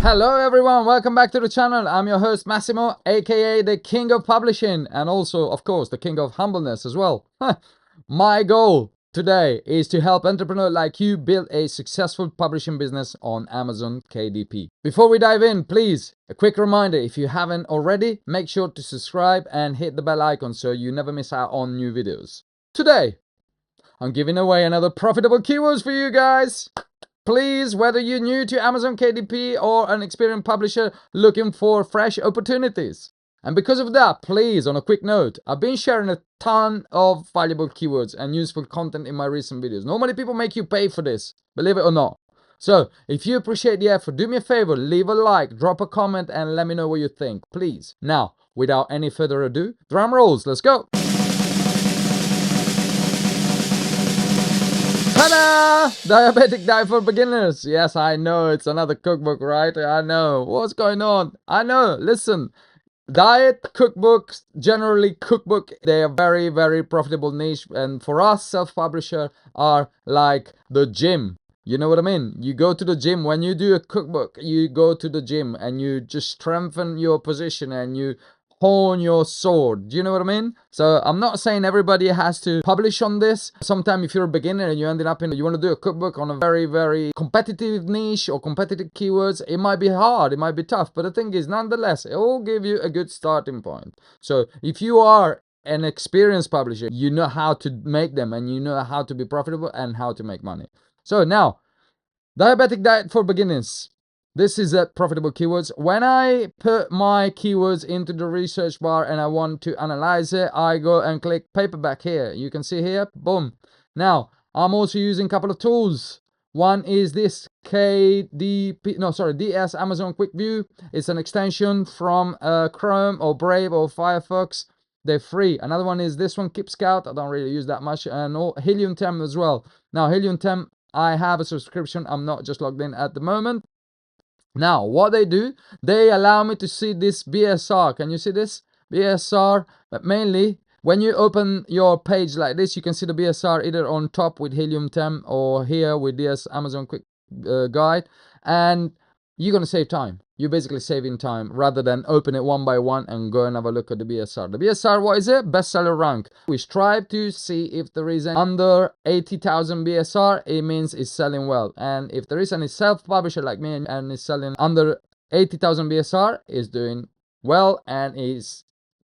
Hello everyone, welcome back to the channel. I'm your host Massimo, aka the King of Publishing, and also of course the King of Humbleness as well. My goal today is to help entrepreneurs like you build a successful publishing business on Amazon KDP. Before we dive in, please, a quick reminder, if you haven't already, make sure to subscribe and hit the bell icon so you never miss out on new videos. Today, I'm giving away another profitable keywords for you guys. Please, whether you're new to Amazon KDP or an experienced publisher looking for fresh opportunities. And because of that, please, on a quick note, I've been sharing a ton of valuable keywords and useful content in my recent videos. Normally people make you pay for this, believe it or not. So, if you appreciate the effort, do me a favor, leave a like, drop a comment, and let me know what you think, please. Now, without any further ado, drum rolls, let's go! Ta-da! Diabetic Diet for Beginners. Yes, I know, it's another cookbook, right? I know. What's going on? I know. Listen, diet cookbooks, generally cookbook, they are very, very profitable niche. And for us, self-publisher are like the gym. You know what I mean? You go to the gym. When you do a cookbook, you go to the gym and you just strengthen your position and you hone your sword. Do you know what I mean? So I'm not saying everybody has to publish on this. Sometimes if you're a beginner and you ended up you want to do a cookbook on a very, very competitive niche or competitive keywords, it might be hard, it might be tough. But the thing is, nonetheless, it will give you a good starting point. So if you are an experienced publisher, you know how to make them and you know how to be profitable and how to make money. So now, diabetic diet for beginners. This is a profitable keywords. When I put my keywords into the research bar and I want to analyze it, I go and click paperback here. You can see here, boom. Now, I'm also using a couple of tools. One is this DS Amazon Quick View. It's an extension from Chrome or Brave or Firefox. They're free. Another one is this one, Keep Scout. I don't really use that much. And Helium 10 as well. Now, Helium 10, I have a subscription. I'm not just logged in at the moment. Now, what they do, they allow me to see this BSR. Can you see this? BSR, but mainly, when you open your page like this, you can see the BSR either on top with Helium 10 or here with this Amazon Quick Guide. And you're going to save time. You're basically saving time rather than open it one by one and go and have a look at the BSR. The BSR, what is it? Bestseller rank. We strive to see if there is an under 80,000 BSR, it means it's selling well. And if there is any self-publisher like me and is selling under 80,000 BSR, is doing well and is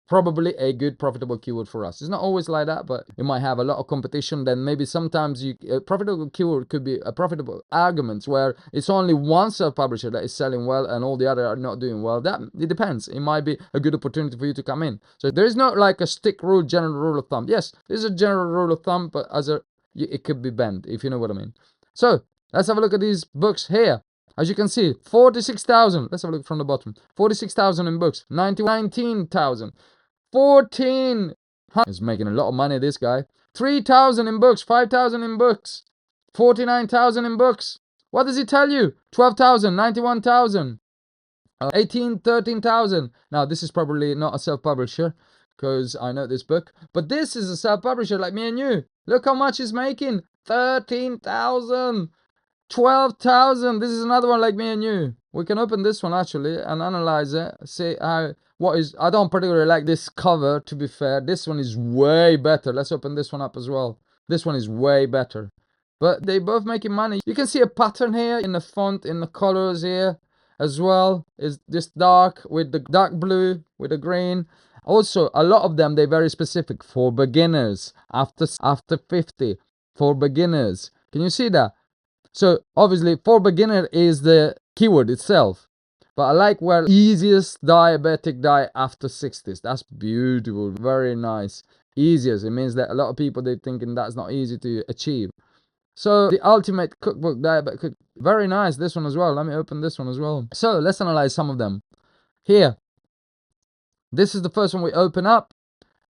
probably a good profitable keyword for us. It's not always like that, but you might have a lot of competition. Then maybe sometimes a profitable keyword could be a profitable argument where it's only one self-publisher that is selling well and all the other are not doing well. That it depends. It might be a good opportunity for you to come in. So there is not like a stick rule, general rule of thumb. Yes, there's a general rule of thumb, but it could be bent, if you know what I mean. So let's have a look at these books here. As you can see, 46,000. Let's have a look from the bottom. 46,000 in books. 19,000. 14. He's making a lot of money, this guy. 3,000 in books. 5,000 in books. 49,000 in books. What does he tell you? 12,000. 91,000. 18, 13,000. Now, this is probably not a self-publisher because I know this book. But this is a self-publisher like me and you. Look how much he's making. 13,000. 12,000. This is another one like me and you. We can open this one actually and analyze it. See how I don't particularly like this cover, to be fair. This one is way better. Let's open this one up as well. This one is way better. But they both making money. You can see a pattern here in the font, in the colors here as well. Is this dark with the dark blue with the green. Also, a lot of them, they're very specific for beginners. After 50, for beginners. Can you see that? So obviously for beginner is the keyword itself. But I like where easiest diabetic diet after 60s. That's beautiful. Very nice. Easiest. It means that a lot of people, they're thinking that's not easy to achieve. So the ultimate cookbook, diabetic cook. Very nice. This one as well. Let me open this one as well. So let's analyze some of them. Here. This is the first one we open up.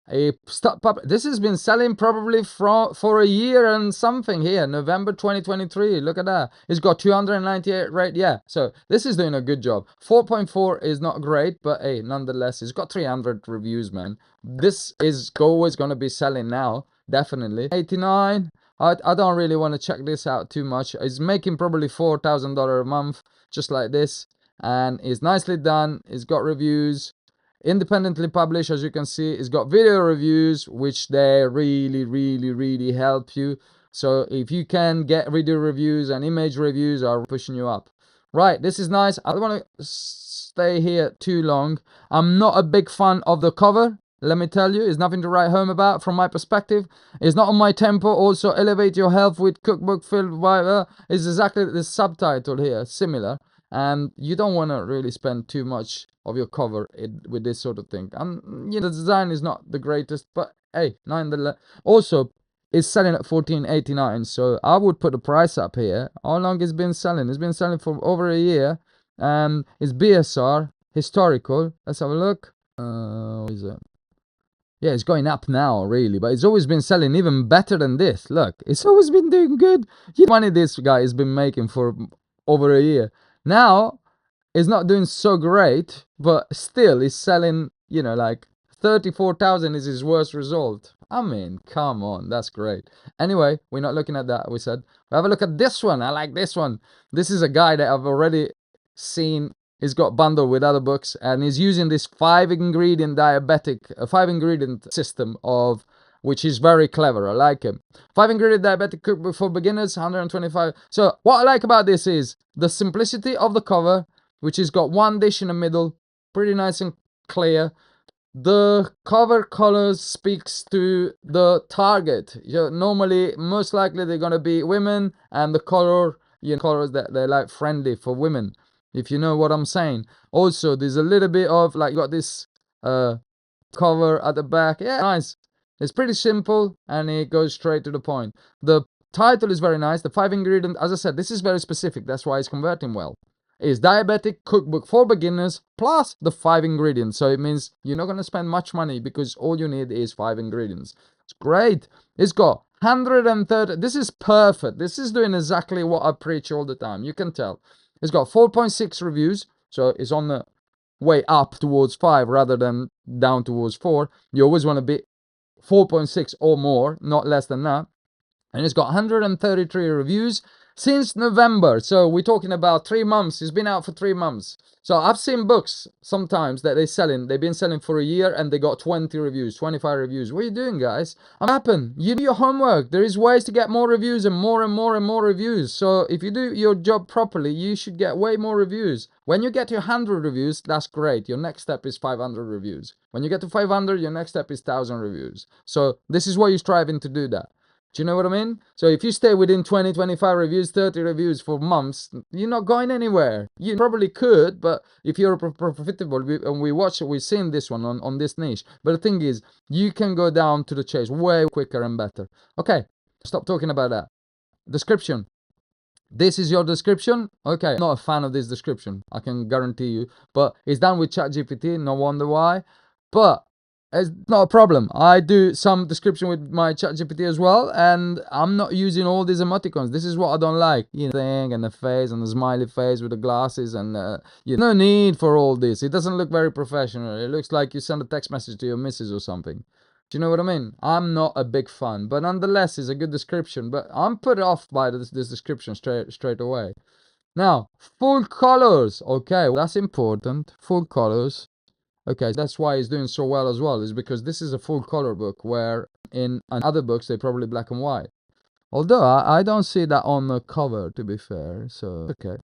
This has been selling probably for a year and something here. November 2023. Look at that. It's got 298 rate. Yeah, so this is doing a good job. 4.4 is not great, but hey, nonetheless, it's got 300 reviews, man. This is always going to be selling now. Definitely. 89. I don't really want to check this out too much. It's making probably $4,000 a month, just like this. and it's nicely done. It's got reviews, independently published, as you can see. It's got video reviews, which they really help you. So if you can get video reviews and image reviews, are pushing you up. Right, this is nice. I don't want to stay here too long. I'm not a big fan of the cover. Let me tell you, it's nothing to write home about from my perspective. It's not on my tempo. Also, elevate your health with cookbook filled by is exactly the subtitle here, similar. And you don't want to really spend too much of your cover with this sort of thing. You know, the design is not the greatest, but hey, nonetheless. Also, it's selling at $14.89, so I would put the price up here. How long it's been selling? It's been selling for over a year, and it's BSR historical. Let's have a look. What is it? Yeah, it's going up now, really, but it's always been selling even better than this. Look, it's always been doing good. You know, money this guy has been making for over a year. Now, it's not doing so great, but still, it's selling, you know, like 34,000 is his worst result. I mean, come on, that's great. Anyway, we're not looking at that, we said. Have a look at this one. I like this one. This is a guy that I've already seen. He's got bundled with other books, and he's using this 5-ingredient system of, which is very clever. I like him. 5-ingredient diabetic cookbook for beginners, 125. So what I like about this is the simplicity of the cover, which has got one dish in the middle, pretty nice and clear. The cover colors speaks to the target. Normally, most likely they're gonna be women, and the color, colors that they're like friendly for women, if you know what I'm saying. Also, there's a little bit of like, you got this cover at the back. Yeah, nice. It's pretty simple, and it goes straight to the point. The title is very nice. The 5-ingredient, as I said, this is very specific. That's why it's converting well. Is diabetic cookbook for beginners plus the 5 ingredients. So it means you're not going to spend much money because all you need is 5 ingredients. It's great. It's got 130. This is perfect. This is doing exactly what I preach all the time. You can tell. It's got 4.6 reviews. So it's on the way up towards 5 rather than down towards 4. You always want to be 4.6 or more, not less than that. And it's got 133 reviews since November. So we're talking about 3 months. It's been out for 3 months. So I've seen books sometimes that they've been selling for a year, and they got 20 reviews, 25 reviews. What are you doing, guys? I'm happen. You do your homework. There is ways to get more reviews and more reviews. So if you do your job properly, you should get way more reviews. When you get to 100 reviews, that's great. Your next step is 500 reviews. When you get to 500, your next step is 1,000 reviews. So this is what you're striving to do that. Do you know what I mean? So if you stay within 20, 25 reviews, 30 reviews for months, you're not going anywhere. You probably could, but if you're profitable, we've seen this one on this niche. But the thing is, you can go down to the chase way quicker and better. Okay, stop talking about that. Description. This is your description. Okay, I'm not a fan of this description, I can guarantee you. But it's done with ChatGPT, no wonder why. But it's not a problem. I do some description with my ChatGPT as well, and I'm not using all these emoticons. This is what I don't like. You know, thing and the face and the smiley face with the glasses, and no need for all this. It doesn't look very professional. It looks like you send a text message to your missus or something. Do you know what I mean? I'm not a big fan, but nonetheless, it's a good description. But I'm put off by this description straight away. Now, full colors. Okay, that's important. Full colors. Okay, that's why it's doing so well as well, is because this is a full color book, where in other books they're probably black and white. Although I don't see that on the cover, to be fair. So okay,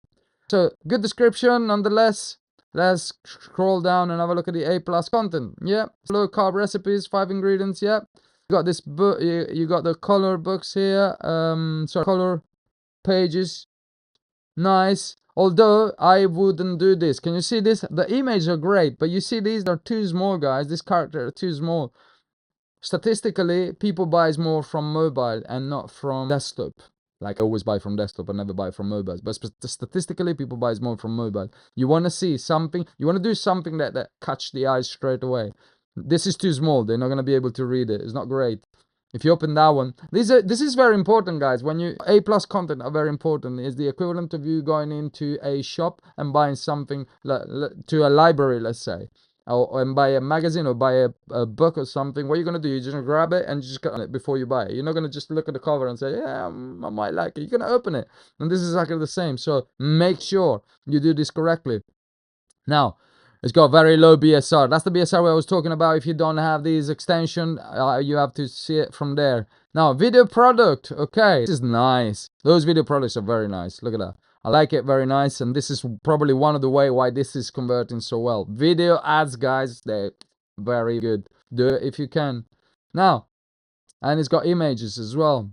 so good description nonetheless. Let's scroll down and have a look at the A+ content. Yeah, low carb recipes, 5 ingredients. Yeah, you got this book. You got the color books here. Color pages. Nice. Although I wouldn't do this. Can you see this? The images are great, but you see these are too small, guys. This character are too small. Statistically, people buys more from mobile and not from desktop. Like, I always buy from desktop and never buy from mobile. But statistically, people buys more from mobile. You want to see something. You want to do something that catch the eyes straight away. This is too small. They're not going to be able to read it. It's not great. If you open that one, this is very important, guys. When you A+ content are very important. Is the equivalent of you going into a shop and buying something to a library, let's say, and buy a magazine or buy a book or something. What you're gonna do? You're just gonna grab it and just cut it before you buy it. You're not gonna just look at the cover and say, yeah, I might like it. You're gonna open it, and this is exactly the same. So make sure you do this correctly. Now, it's got very low BSR. That's the BSR I was talking about. If you don't have these extension, you have to see it from there. Now, video product. Okay, this is nice. Those video products are very nice. Look at that. I like it, very nice. And this is probably one of the way why this is converting so well. Video ads, guys, they're very good. Do it if you can. Now, and it's got images as well.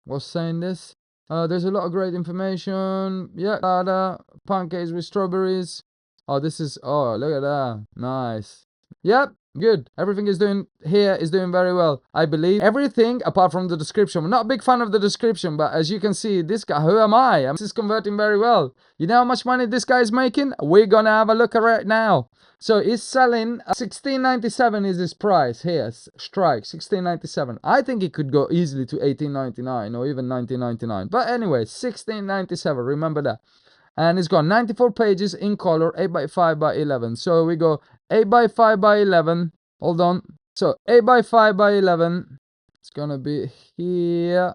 What's saying this? There's a lot of great information. Yeah, pancakes with strawberries. Oh, this is, oh, look at that. Nice. Yep, good. Everything is doing here is doing very well. I believe everything apart from the description. I'm not a big fan of the description, but as you can see, this guy, who am I? This is converting very well. You know how much money this guy is making? We're gonna have a look at it now. So he's selling $16.97 is his price here. Strike $16.97. I think it could go easily to $18.99 or even $19.99. But anyway, $16.97. Remember that. And it's got 94 pages in color, 8 by 5 by 11. So we go 8 by 5 by 11. Hold on. So 8 by 5 by 11. It's gonna be here.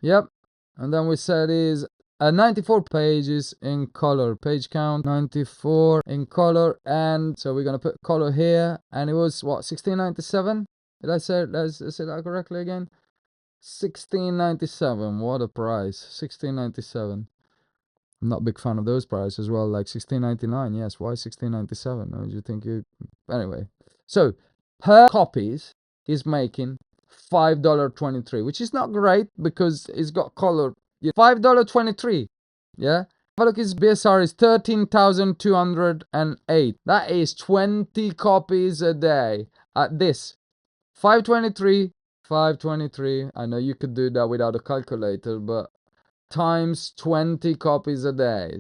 Yep. And then we said is 94 pages in color. Page count 94 in color. And so we're gonna put color here. And it was what, 16.97? Did I say that correctly again? 16.97. What a price. 16.97. I'm not a big fan of those prices as well, like 16.99. Yes, why 16.97? What do you think? Anyway, so per copies is making $5.23, which is not great because it's got color. $5.23. Yeah. Have a look, his BSR is 13,208. That is 20 copies a day at this. 523. I know you could do that without a calculator, but times 20 copies a day.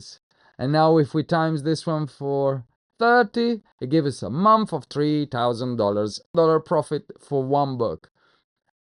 And now if we times this one for 30, it gives us a month of $3,000 profit for one book.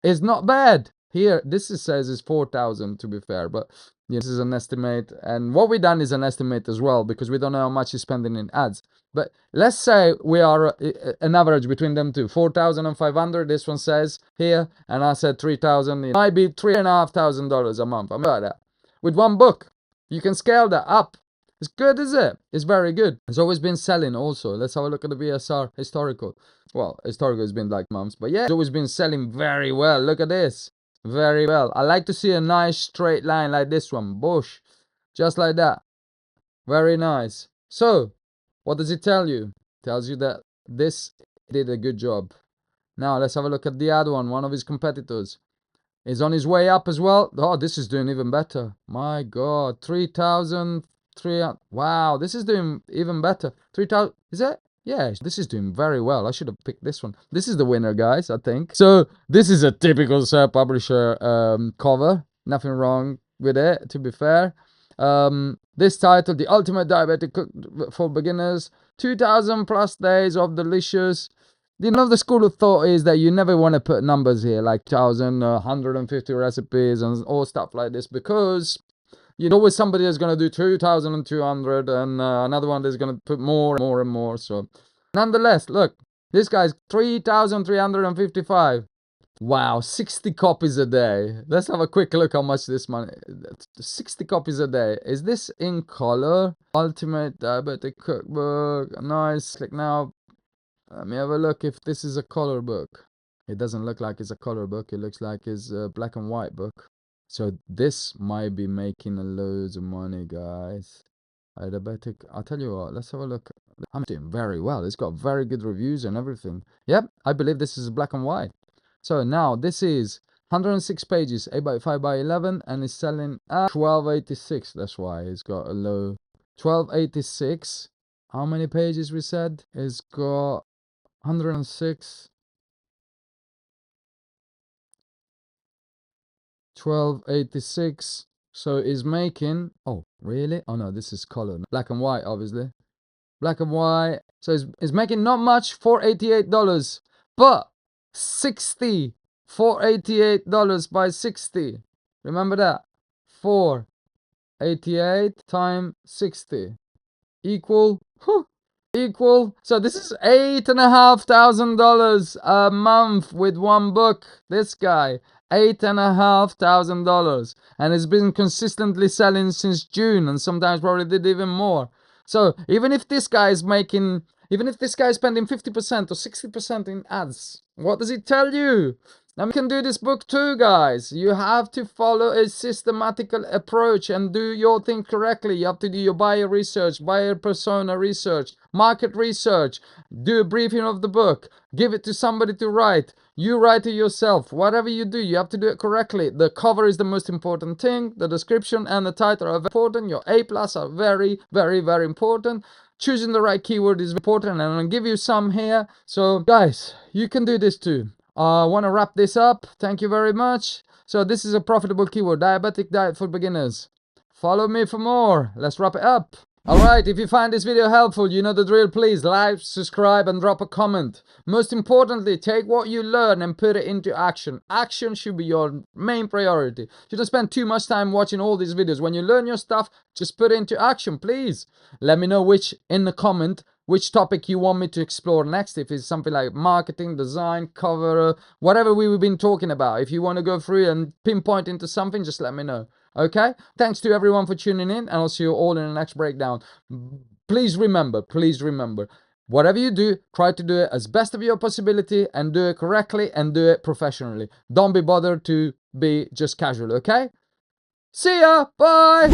It's not bad. Here, says it's 4,000 to be fair, but this is an estimate. And what we done is an estimate as well, because we don't know how much he's spending in ads. But let's say we are an average between them two, 4,500. This one says here, and I said 3,000. It might be $3,500 a month. I'm like that. With one book, you can scale that up. It's good, is it? It's very good. It's always been selling also. Let's have a look at the BSR historical. Well, historical has been like months, but yeah, it's always been selling very well. Look at this. Very well. I like to see a nice straight line like this one. Bush. Just like that. Very nice. So, what does it tell you? It tells you that this did a good job. Now, let's have a look at the other one of his competitors. Is on his way up as well. Oh, this is doing even better. My God, 3,300. Wow, this is doing even better. 3,000. Is it? Yeah, this is doing very well. I should have picked this one. This is the winner, guys, I think. So this is a typical self-publisher cover. Nothing wrong with it, to be fair. This title, The Ultimate Diabetic Cook for Beginners. 2,000 plus days of delicious. You know, the school of thought is that you never want to put numbers here, like 1,000, 150 recipes and all stuff like this, because you know, always somebody is going to do 2,200 and another one is going to put more and more. So nonetheless, look, this guy's 3,355. Wow, 60 copies a day. Let's have a quick look how much this money. 60 copies a day. Is this in color? Ultimate Diabetic Cookbook. Nice. Click now. Let me have a look if this is a color book. It doesn't look like it's a color book. It looks like it's a black and white book. So this might be making a loads of money, guys. Diabetic. I'll tell you what. Let's have a look. I'm doing very well. It's got very good reviews and everything. Yep, I believe this is black and white. So now this is 106 pages, 8 by 5 by 11, and it's selling at 1286. That's why it's got a low. 1286. How many pages we said? It's got 106. 1286. So is making, oh really, oh no, this is color, black and white, obviously, black and white. So it's making not much, $488, but 60 $488 by 60. Remember that. 488 times 60 equal so this is $8,500 a month with one book. This guy, $8,500, and it's been consistently selling since June, and sometimes probably did even more. So even if this guy is spending 50% or 60% in ads, what does it tell you? Now you can do this book too, guys. You have to follow a systematical approach and do your thing correctly. You have to do your buyer research, buyer persona research, market research, do a briefing of the book, give it to somebody to write, you write it yourself. Whatever you do, you have to do it correctly. The cover is the most important thing. The description and the title are very important. Your A+ are very, very, very important. Choosing the right keyword is important, and I'll give you some here. So guys, you can do this too. I want to wrap this up. Thank you very much. So this is a profitable keyword, diabetic diet for beginners. Follow me for more. Let's wrap it up. Alright, if you find this video helpful, you know the drill. Please like, subscribe and drop a comment. Most importantly, take what you learn and put it into action. Action should be your main priority. You don't spend too much time watching all these videos. When you learn your stuff, just put it into action, please. Let me know in the comment which topic you want me to explore next. If it's something like marketing, design, cover, whatever we've been talking about. If you want to go through and pinpoint into something, just let me know. Okay? Thanks to everyone for tuning in, and I'll see you all in the next breakdown. Please remember, whatever you do, try to do it as best of your possibility and do it correctly and do it professionally. Don't be bothered to be just casual, okay? See ya! Bye!